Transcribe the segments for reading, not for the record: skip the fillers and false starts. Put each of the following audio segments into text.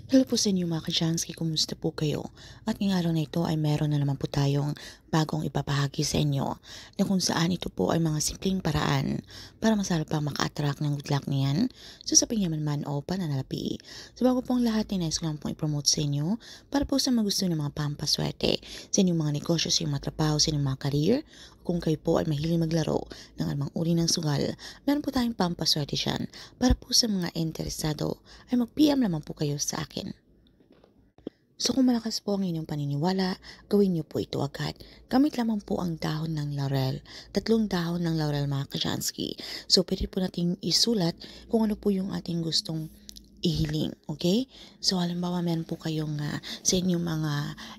Hello po sa inyo mga ka-Jansky, kumusta po kayo? At ngayong araw na ito ay meron na naman po tayong bagong ibabahagi sa inyo na kung saan ito po ay mga simpleng paraan para mas lalo pang maka-attract ng good luck niyan. So sa pingyaman man o pananalapi. So bago pong lahat ay nais ko lang pong i-promote sa inyo para po sa mga gusto ng mga pampaswerte sa inyong mga negosyo, sa inyong mga trabaho, sa inyong mga career. Kung kayo po ay mahilig maglaro ng anumang uri ng sugal, meron po tayong pampaswerte dyan para po sa mga interesado ay mag-PM naman po kayo sa akin. So kung malakas po ang inyong paniniwala, gawin niyo po ito agad. Gamit lamang po ang dahon ng laurel. 3 dahon ng laurel mga ka-Jansky. So pwede po nating isulat kung ano po yung ating gustong ihiling, okay? So halimbawa meron po kayong sa inyong mga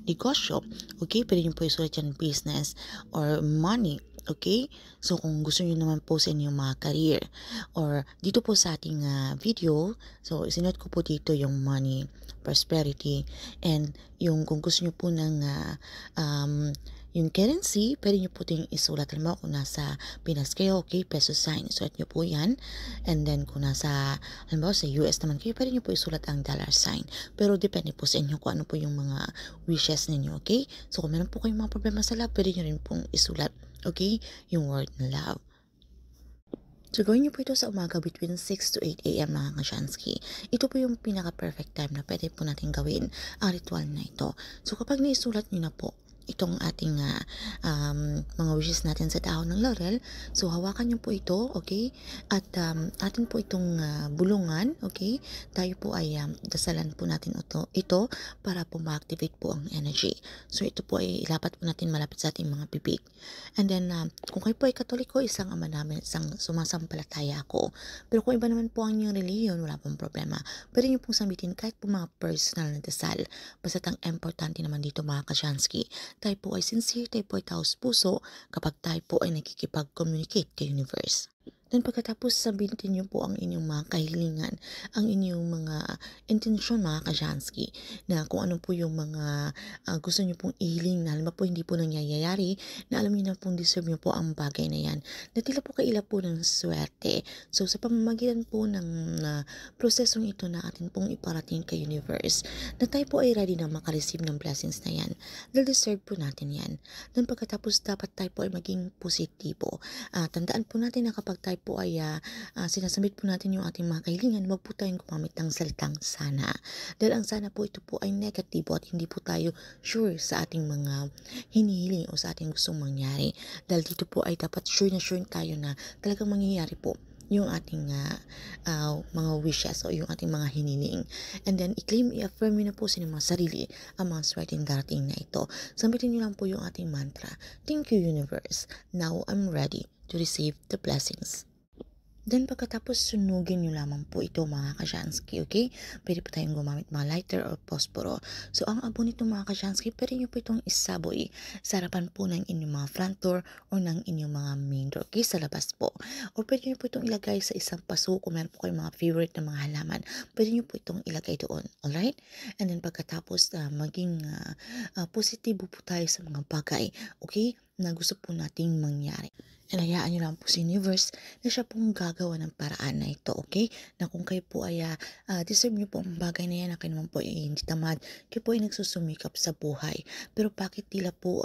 negosyo, okay? Pwede niyo po isulat yan business or money, okay? So kung gusto niyo naman po sa inyong mga career or dito po sa ating video, so isinulat ko po dito yung money, prosperity, and yung kung gusto niyo po ng yung currency, pwede niyo po ito isulat. Alam mo, kung nasa Pinas kayo, okay, peso sign, isulat niyo po yan. And then kung nasa, halimbawa sa US naman kayo, pwede niyo po isulat ang dollar sign. Pero depende po sa inyo kung ano po yung mga wishes ninyo, okay? So kung meron po kayong mga problema sa love, pwede niyo rin pong isulat, okay, yung word na love. So, gawin niyo po ito sa umaga between 6 to 8 a.m. mga ka-Shansky. Ito po yung pinaka-perfect time na pwede po natin gawin ang ritual na ito. So, kapag naisulat niyo na po itong ating mga wishes natin sa dahon ng laurel, so hawakan niyo po ito, okay? At atin po itong bulungan, okay? Tayo po ay dasalan po natin ito para po ma-activate po ang energy. So, ito po ay ilapat po natin malapit sa ating mga bibig. And then, kung kayo po ay Katoliko, isang ama namin, isang sumasampalataya ako. Pero kung iba naman po ang inyong relihiyon, wala pong problema. Pwede niyo pong sambitin kahit po mga personal na dasal. Basta ang importante naman dito mga ka-Shansky, tayo po ay sincere, tayo po ay taos puso kapag tayo po ay nakikipag-communicate kay universe. Then pagkatapos sabihin niyo po ang inyong mga kahilingan, ang inyong mga intensyon mga ka-Shansky, na kung ano po yung mga gusto niyo pong ihiling na halimbawa po hindi po nangyayari, na alam niyo na pong deserve niyo po ang bagay na yan, na tila po kaila po ng swerte. So sa pamamagitan po ng prosesong ito na atin pong iparating kay universe, na tayo po ay ready na makareceive ng blessings na yan, dahil deserve po natin yan. Then pagkatapos dapat tayo po ay maging positibo. Tandaan po natin na kapag tayo po ay sinasambit po natin yung ating mga kahilingan, wag po tayong gumamit ng salitang sana. Dahil ang sana po ito po ay negatibo at hindi po tayo sure sa ating mga hinihiling o sa ating gustong mangyari. Dahil dito po ay dapat sure na sure tayo na talagang mangyayari po yung ating mga wishes o yung ating mga hiniling. And then, i-claim, i-affirm nyo na po sa inyong mga sarili ang mga swerteng darating na ito. Sambitin nyo lang po yung ating mantra. Thank you, universe. Now, I'm ready to receive the blessings. Then pagkatapos sunugin nyo lamang po ito mga ka-Shansky, okay? Pwede po tayong gumamit mga lighter or posporo. So ang abo nito mga ka-Shansky, pwede nyo po itong isaboy sa harapan po ng inyong mga front door o ng inyong mga main door, okay? Sa labas po. O pwede nyo po itong ilagay sa isang paso kung meron po kayong mga favorite na mga halaman. Pwede nyo po itong ilagay doon, alright? And then pagkatapos maging positibo po tayo sa mga bagay, okay? Na gusto po nating mangyari. And hayaan nyo lang po sa universe na siya pong gagawa ng paraan na ito, okay? Na kung kayo po ay deserve nyo po ang bagay na yan, na kayo naman po ay hindi tamad, kayo po ay nagsusumikap sa buhay. Pero bakit tila po,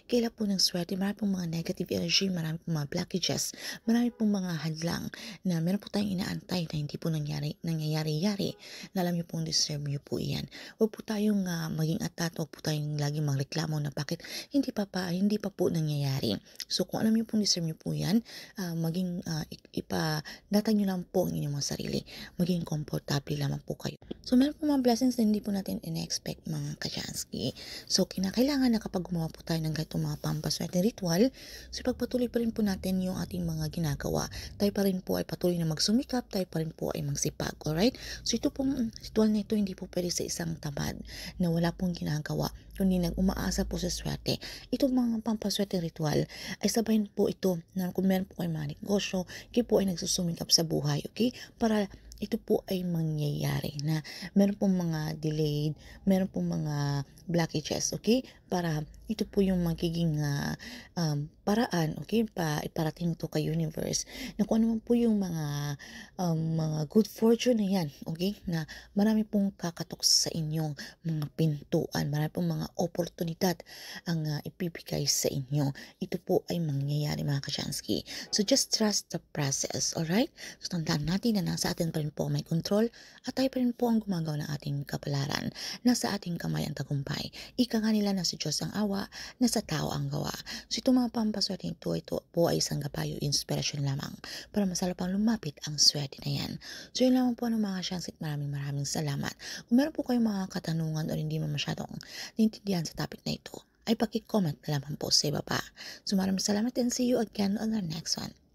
kaila po ng swerte, marami pong mga negative energy, marami pong mga blockages, marami pong mga hadlang na meron po tayong inaantay na hindi po nangyayari-yari, na alam nyo pong deserve nyo po iyan. Huwag po tayong maging atat, huwag po tayong laging magreklamo na bakit hindi pa po nangyayari. So kung alam nyo pong deserve nyo po yan, maging ipanatag nyo lang po ang inyong mga sarili. Maging komportable lamang po kayo. So meron po mga blessings na hindi po natin in-expect mga ka-Jansky. So kinakailangan na kapag gumawa po tayo ng ganitong mga pampaswerte ritual, so pagpatuloy pa rin po natin yung ating mga ginagawa. Tayo pa rin po ay patuloy na magsumikap, tayo pa rin po ay magsipag. Alright? So ito pong ritual na ito hindi po pwede sa isang tamad na wala pong ginagawa, kundi nag-umaasa po sa swerte. Itong mga pampaswerte ritual ay sabahin po ito na kung meron po kayong mga negosyo, kayo po ay nagsusumikap sa buhay, okay? Para ito po ay mangyayari na meron pong mga delayed, meron pong mga blockages, okay? Para ito po yung magiging paraan, okay, iparating to kay universe na kung ano man po yung mga good fortune na yan, okay, na marami pong kakatok sa inyong mga pintuan, marami pong mga oportunidad ang ibibigay sa inyo. Ito po ay mangyayari mga Kashansky. So just trust the process, alright? So tandaan natin na nasa atin pa rin po may control at tayo pa rin po ang gumagawa ng ating kapalaran. Nasa ating kamay ang tagumpay. Ika nga nila na sa Diyos ang awa, nasa tao ang gawa. So itong mga pampaswerte ito po ay isang gabayo, inspirasyon lamang para masalapang lumapit ang swerte na yan. So yun lamang po ng mga Kashansky, maraming salamat. Kung meron po kayong mga katanungan o hindi mo masyadong naintindihan sa topic na ito, ay paki-comment na lamang po sa ibaba. So maraming salamat and see you again on our next one.